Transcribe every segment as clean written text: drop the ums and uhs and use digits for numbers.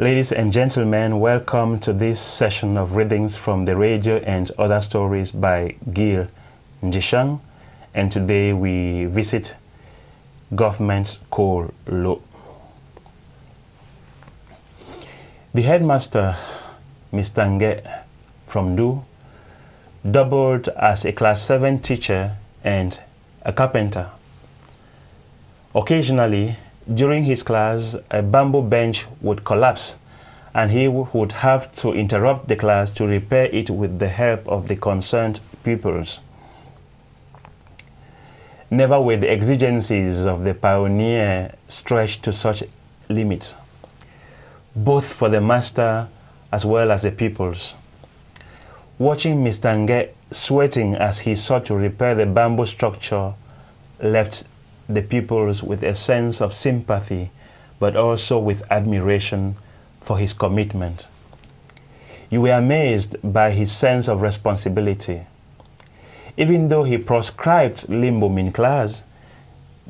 Ladies and gentlemen, welcome to this session of readings from the radio and other stories by Gil Ndi-Shang, and today we visit Government School Law. The headmaster, Mr. Nge from Du, doubled as a class 7 teacher and a carpenter. Occasionally, during his class, a bamboo bench would collapse and he would have to interrupt the class to repair it with the help of the concerned pupils. Never were the exigencies of the pioneer stretched to such limits, both for the master as well as the pupils. Watching Mr. Nge sweating as he sought to repair the bamboo structure left the pupils with a sense of sympathy, but also with admiration for his commitment. You were amazed by his sense of responsibility. Even though he proscribed limbum in class,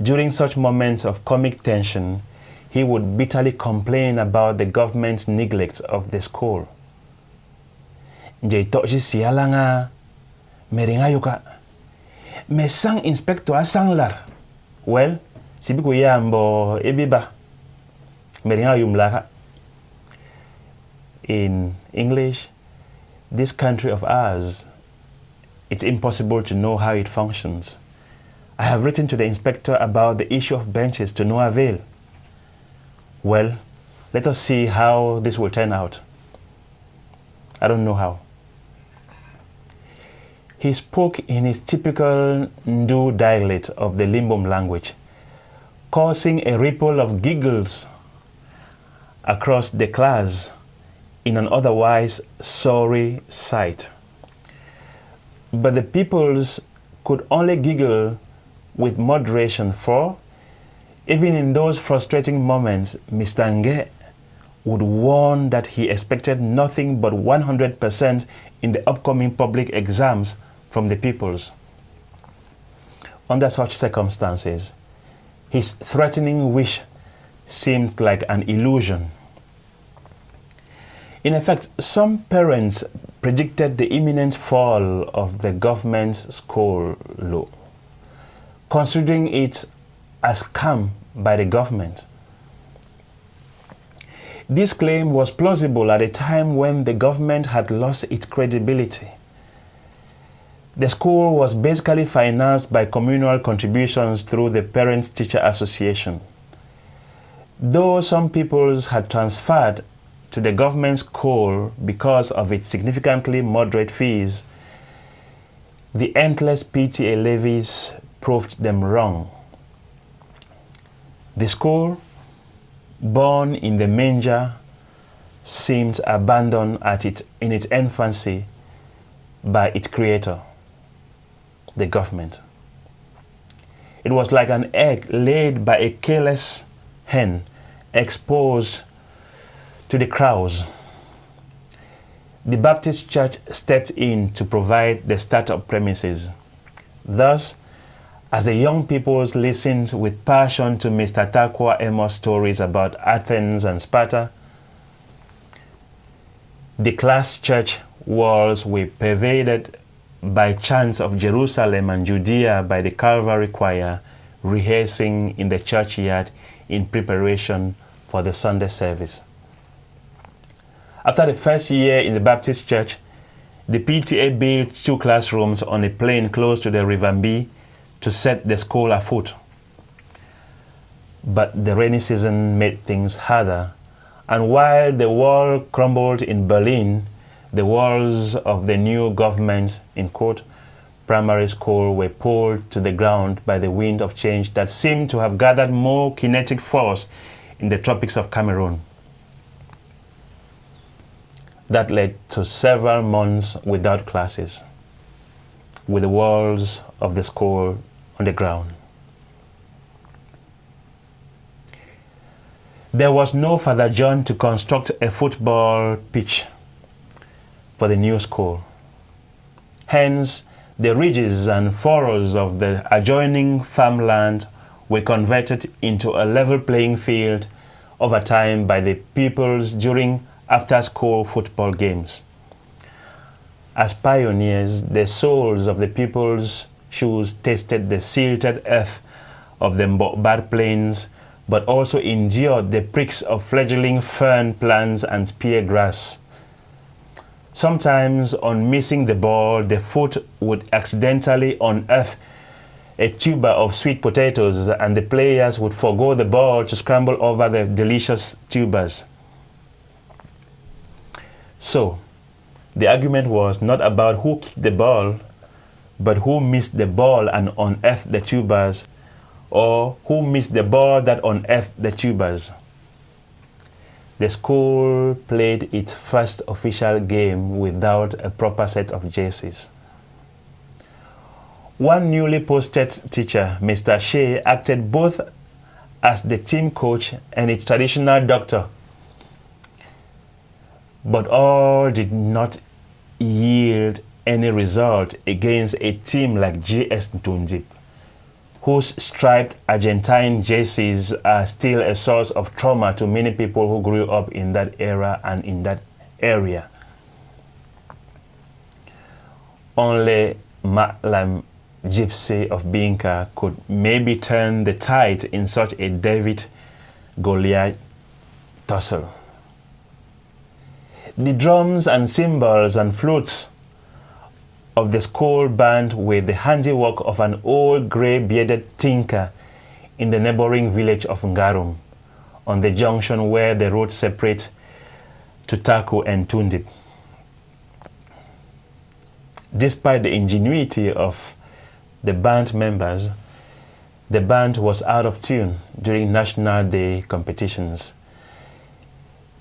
during such moments of comic tension, he would bitterly complain about the government's neglect of the school. Nje toji siala nga meringa yuka me sang inspector asanglar. Well, sibiku yambo ebiba meringa yumlaka. In English, this country of ours, it's impossible to know how it functions. I have written to the inspector about the issue of benches to no avail. Well, let us see how this will turn out. I don't know how. He spoke in his typical Ndu dialect of the Limbom language, causing a ripple of giggles across the class in an otherwise sorry sight. But the pupils could only giggle with moderation, for even in those frustrating moments, Mr. Nge would warn that he expected nothing but 100% in the upcoming public exams from the pupils. Under such circumstances, his threatening wish seemed like an illusion. In effect, some parents predicted the imminent fall of the government school law, considering it as scam by the government. This claim was plausible at a time when the government had lost its credibility. The school was basically financed by communal contributions through the Parents-Teacher Association. Though some pupils had transferred to the government school because of its significantly moderate fees, the endless PTA levies proved them wrong. The school, born in the manger, seemed abandoned in its infancy by its creator, the government. It was like an egg laid by a careless hen exposed to the crows. The Baptist Church stepped in to provide the startup premises. Thus, as the young peoples listened with passion to Mr. Takwa Amos' stories about Athens and Sparta, the class church walls were pervaded by chants of Jerusalem and Judea by the Calvary choir rehearsing in the churchyard in preparation for the Sunday service. After the first year in the Baptist church, the PTA built 2 classrooms on a plain close to the River Mbi to set the school afoot. But the rainy season made things harder, and while the wall crumbled in Berlin, the walls of the new government, in quote, primary school were pulled to the ground by the wind of change that seemed to have gathered more kinetic force in the tropics of Cameroon. That led to several months without classes, with the walls of the school on the ground. There was no Father John to construct a football pitch for the new school. Hence, the ridges and furrows of the adjoining farmland were converted into a level playing field over time by the pupils during after-school football games. As pioneers, the soles of the pupils' shoes tasted the silted earth of the Mbokbar plains, but also endured the pricks of fledgling fern plants and spear grass. Sometimes, on missing the ball, the foot would accidentally unearth a tuber of sweet potatoes, and the players would forgo the ball to scramble over the delicious tubers. So, the argument was not about who kicked the ball, but who missed the ball and unearthed the tubers, or who missed the ball that unearthed the tubers. The school played its first official game without a proper set of jerseys. One newly posted teacher, Mr. Shea, acted both as the team coach and its traditional doctor. But all did not yield any result against a team like GS Ntundip, whose striped Argentine jerseys are still a source of trauma to many people who grew up in that era and in that area. Only Malam Gypsy of Binka could maybe turn the tide in such a David-Goliath tussle. The drums and cymbals and flutes of the school band were the handiwork of an old grey-bearded tinker in the neighboring village of Ngarum, on the junction where the road separates to Taku and Tundip. Despite the ingenuity of the band members, the band was out of tune during National Day competitions.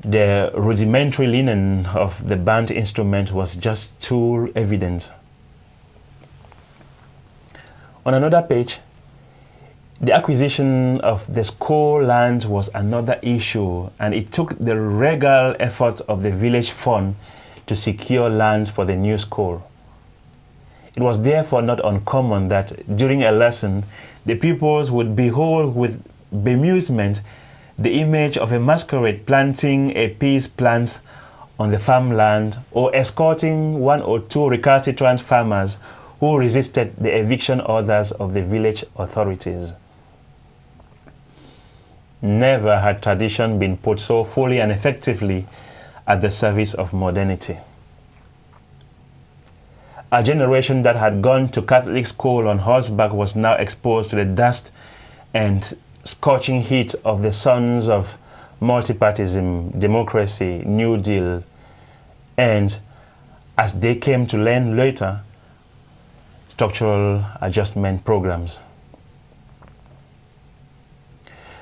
The rudimentary linen of the band instrument was just too evident. On another page, the acquisition of the school land was another issue, and it took the regal effort of the village fund to secure land for the new school. It was therefore not uncommon that during a lesson, the pupils would behold with bemusement the image of a masquerade planting a peace plant on the farmland, or escorting one or two recalcitrant farmers who resisted the eviction orders of the village authorities. Never had tradition been put so fully and effectively at the service of modernity. A generation that had gone to Catholic school on horseback was now exposed to the dust and scorching heat of the sons of multipartyism, democracy, New Deal, and, as they came to learn later, structural adjustment programs.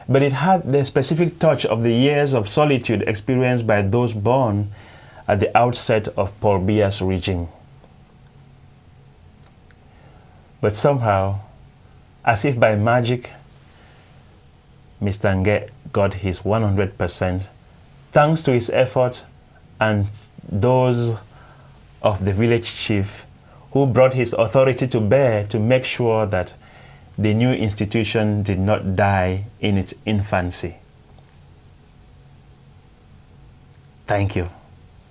But it had the specific touch of the years of solitude experienced by those born at the outset of Paul Biya's regime. But somehow, as if by magic, Mr. Nge got his 100% thanks to his efforts and those of the village chief, who brought his authority to bear to make sure that the new institution did not die in its infancy. Thank you.